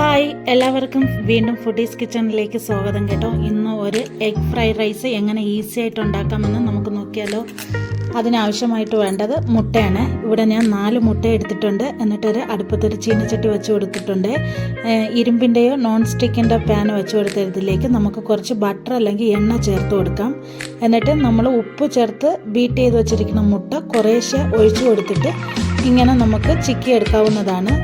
Hi, എല്ലാവർക്കും വീണ്ടും foodies കിച്ചണിലേക്ക് സ്വാഗതം കേട്ടോ. ഇന്ന് ഒരു എഗ് ഫ്രൈഡ് റൈസ് എങ്ങനെ ഈസി ആയിട്ട് ഉണ്ടാക്കാമെന്ന് നമുക്ക് നോക്കിയാലോ. അതിനാവശ്യമായിട്ട് വേണ്ടത് മുട്ടയാണ്. ഇവിടെ ഞാൻ 4 മുട്ട എടുത്തിട്ടുണ്ട്. എന്നിട്ടൊരു അടുപ്പത്തൊരു ചീനച്ചട്ടി വെച്ച് കൊടുത്തിട്ടുണ്ട്. ഇരുമ്പിൻ്റെയോ നോൺ സ്റ്റിക്കിൻ്റെ പാൻ വെച്ച് കൊടുത്തതിലേക്ക് നമുക്ക് കുറച്ച് ബട്ടർ അല്ലെങ്കിൽ എണ്ണ ചേർത്ത് കൊടുക്കാം. എന്നിട്ട് നമ്മൾ ഉപ്പ് ചേർത്ത് ബീറ്റ് ചെയ്ത് വെച്ചിരിക്കുന്ന മുട്ട കുറേശ്ശെ ഒഴിച്ചു കൊടുത്തിട്ട് ഇങ്ങനെ നമുക്ക് ചിക്കി എടുക്കാവുന്നതാണ്.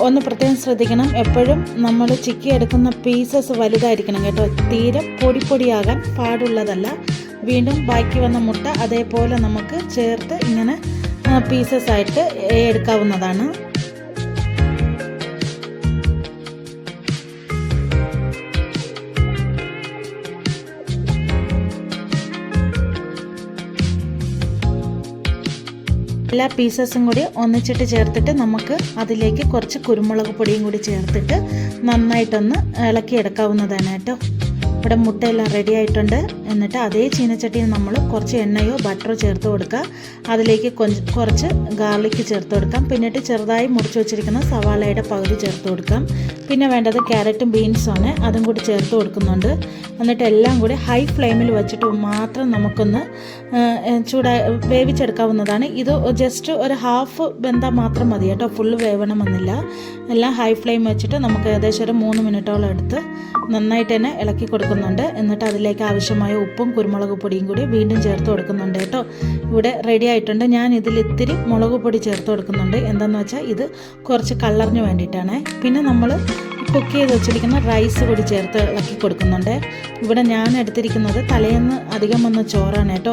ഒന്ന് പ്രത്യേകം ശ്രദ്ധിക്കണം, എപ്പോഴും നമ്മൾ ചിക്കി എടുക്കുന്ന പീസസ് വലുതായിരിക്കണം കേട്ടോ. തീരെ പൊടിയാകാൻ പാടുള്ളതല്ല. വീണ്ടും ബാക്കി വന്ന മുട്ട അതേപോലെ നമുക്ക് ചേർത്ത് ഇങ്ങനെ പീസസ് ആയിട്ട് എടുക്കാവുന്നതാണ്. എല്ലാ പീസസും കൂടി ഒന്നിച്ചിട്ട് ചേർത്തിട്ട് നമുക്ക് അതിലേക്ക് കുറച്ച് കുരുമുളക് പൊടിയും കൂടി ചേർത്തിട്ട് നന്നായിട്ടൊന്ന് ഇളക്കിയെടുക്കാവുന്നതാണ് കേട്ടോ. ഇവിടെ മുട്ടയെല്ലാം റെഡി ആയിട്ടുണ്ട്. എന്നിട്ട് അതേ ചീനച്ചട്ടിയിൽ നമ്മൾ കുറച്ച് എണ്ണയോ ബട്ടറോ ചേർത്ത് കൊടുക്കുക. അതിലേക്ക് കുറച്ച് ഗാർലിക്ക് ചേർത്ത് കൊടുക്കാം. പിന്നിട്ട് ചെറുതായി മുറിച്ച് വെച്ചിരിക്കുന്ന സവാളയുടെ പകുതി ചേർത്ത് കൊടുക്കാം. പിന്നെ വേണ്ടത് ക്യാരറ്റും ബീൻസുമാണ്, അതും കൂടി ചേർത്ത് കൊടുക്കുന്നുണ്ട്. എന്നിട്ട് എല്ലാം കൂടി ഹൈ ഫ്ലെയിമിൽ വെച്ചിട്ട് മാത്രം നമുക്കൊന്ന് വേവിച്ചെടുക്കാവുന്നതാണ്. ഇത് ജസ്റ്റ് ഒരു ഹാഫ് വെന്താൽ മാത്രം മതി കേട്ടോ, ഫുള്ള് വേവണമെന്നില്ല. എല്ലാം ഹൈ ഫ്ലെയിം വെച്ചിട്ട് നമുക്ക് ഏകദേശം ഒരു 3 മിനിറ്റോളം എടുത്ത് നന്നായിട്ട് തന്നെ ഇളക്കി കൊടുക്കുന്നുണ്ട്. എന്നിട്ട് അതിലേക്ക് ആവശ്യമായ ഉപ്പും കുരുമുളക് പൊടിയും കൂടി വീണ്ടും ചേർത്ത് കൊടുക്കുന്നുണ്ട് കേട്ടോ. ഇവിടെ റെഡി ആയിട്ടുണ്ട്. ഞാൻ ഇതിൽ ഇത്തിരി മുളക് പൊടി ചേർത്ത് കൊടുക്കുന്നുണ്ട്. എന്താണെന്ന് വെച്ചാൽ ഇത് കുറച്ച് കളറിന് വേണ്ടിയിട്ടാണ്. പിന്നെ നമ്മൾ കുക്ക് ചെയ്ത് വെച്ചിരിക്കുന്ന റൈസ് കൂടി ചേർത്ത് ഇളക്കി കൊടുക്കുന്നുണ്ട്. ഇവിടെ ഞാൻ എടുത്തിരിക്കുന്നത് തലേന്ന് അധികം വന്ന ചോറാണ് കേട്ടോ.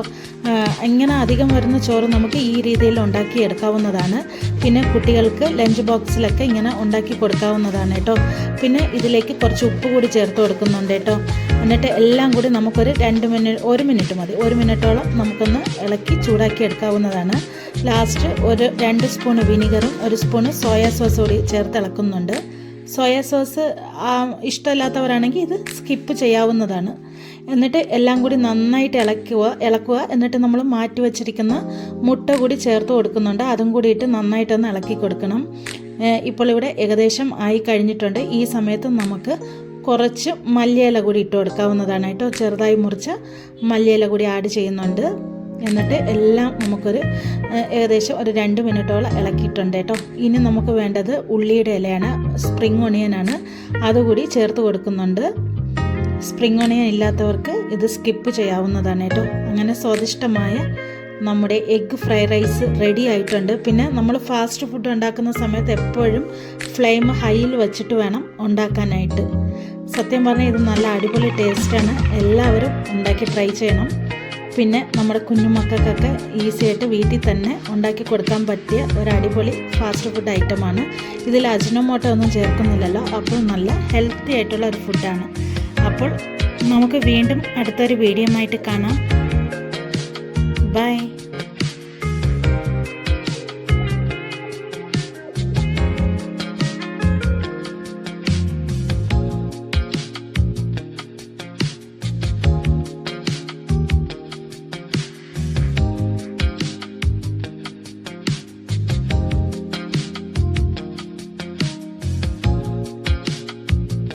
ഇങ്ങനെ അധികം വരുന്ന ചോറ് നമുക്ക് ഈ രീതിയിൽ ഉണ്ടാക്കി എടുക്കാവുന്നതാണ്. പിന്നെ കുട്ടികൾക്ക് ലഞ്ച് ബോക്സിലൊക്കെ ഇങ്ങനെ ഉണ്ടാക്കി കൊടുക്കാവുന്നതാണ് കേട്ടോ. പിന്നെ ഇതിലേക്ക് കുറച്ച് ഉപ്പ് കൂടി ചേർത്ത് കൊടുക്കുന്നുണ്ട് കേട്ടോ. എന്നിട്ട് എല്ലാം കൂടി നമുക്കൊരു 1 മിനിറ്റ് മതി. 1 മിനിറ്റോളം നമുക്കൊന്ന് ഇളക്കി ചൂടാക്കി എടുക്കാവുന്നതാണ്. ലാസ്റ്റ് ഒരു 2 സ്പൂൺ വിനീഗറും 1 സ്പൂൺ സോയാ സോസ് കൂടി ചേർത്ത് ഇളക്കുന്നുണ്ട്. സോയാ സോസ് ഇഷ്ടമില്ലാത്തവരാണെങ്കിൽ ഇത് സ്കിപ്പ് ചെയ്യാവുന്നതാണ്. എന്നിട്ട് എല്ലാം കൂടി നന്നായിട്ട് ഇളക്കുക. എന്നിട്ട് നമ്മൾ മാറ്റി വച്ചിരിക്കുന്ന മുട്ട കൂടി ചേർത്ത് കൊടുക്കുന്നുണ്ട്. അതും കൂടി ഇട്ട് നന്നായിട്ടൊന്ന് ഇളക്കി കൊടുക്കണം. ഇപ്പോൾ ഇവിടെ ഏകദേശം ആയി കഴിഞ്ഞിട്ടുണ്ട്. ഈ സമയത്ത് നമുക്ക് കുറച്ച് മല്ലിയില കൂടി ഇട്ട് കൊടുക്കാവുന്നതാണ് കേട്ടോ. ചെറുതായി മുറിച്ച മല്ലിയില കൂടി ആഡ് ചെയ്യുന്നുണ്ട്. എന്നിട്ട് എല്ലാം നമുക്കൊരു ഏകദേശം ഒരു 2 മിനിറ്റോളം ഇളക്കിയിട്ടുണ്ട് കേട്ടോ. ഇനി നമുക്ക് വേണ്ടത് ഉള്ളിയുടെ ഇലയാണ്, സ്പ്രിംഗ് ഒണിയനാണ്. അതുകൂടി ചേർത്ത് കൊടുക്കുന്നുണ്ട്. സ്പ്രിംഗ് ഒണിയൻ ഇല്ലാത്തവർക്ക് ഇത് സ്കിപ്പ് ചെയ്യാവുന്നതാണ് കേട്ടോ. അങ്ങനെ സ്വാദിഷ്ടമായ നമ്മുടെ എഗ് ഫ്രൈഡ് റൈസ് റെഡി ആയിട്ടുണ്ട്. പിന്നെ നമ്മൾ ഫാസ്റ്റ് ഫുഡ് ഉണ്ടാക്കുന്ന സമയത്ത് എപ്പോഴും ഫ്ലെയിം ഹൈയിൽ വെച്ചിട്ട് വേണം ഉണ്ടാക്കാനായിട്ട്. സത്യം പറഞ്ഞാൽ ഇത് നല്ല അടിപൊളി ടേസ്റ്റാണ്. എല്ലാവരും ഉണ്ടാക്കി ട്രൈ ചെയ്യണം. പിന്നെ നമ്മുടെ കുഞ്ഞുമക്കൾക്കൊക്കെ ഈസി ആയിട്ട് വീട്ടിൽ തന്നെ ഉണ്ടാക്കി കൊടുക്കാൻ പറ്റിയ ഒരു അടിപൊളി ഫാസ്റ്റ് ഫുഡ് ഐറ്റമാണ്. ഇതിൽ അജിനോമോട്ടോ ഒന്നും ചേർക്കുന്നില്ലല്ലോ. അപ്പോൾ നല്ല ഹെൽത്തി ആയിട്ടുള്ള ഒരു ഫുഡാണ്. അപ്പോൾ നമുക്ക് വീണ്ടും അടുത്തൊരു വീഡിയോ ആയിട്ട് കാണാം. ബൈ.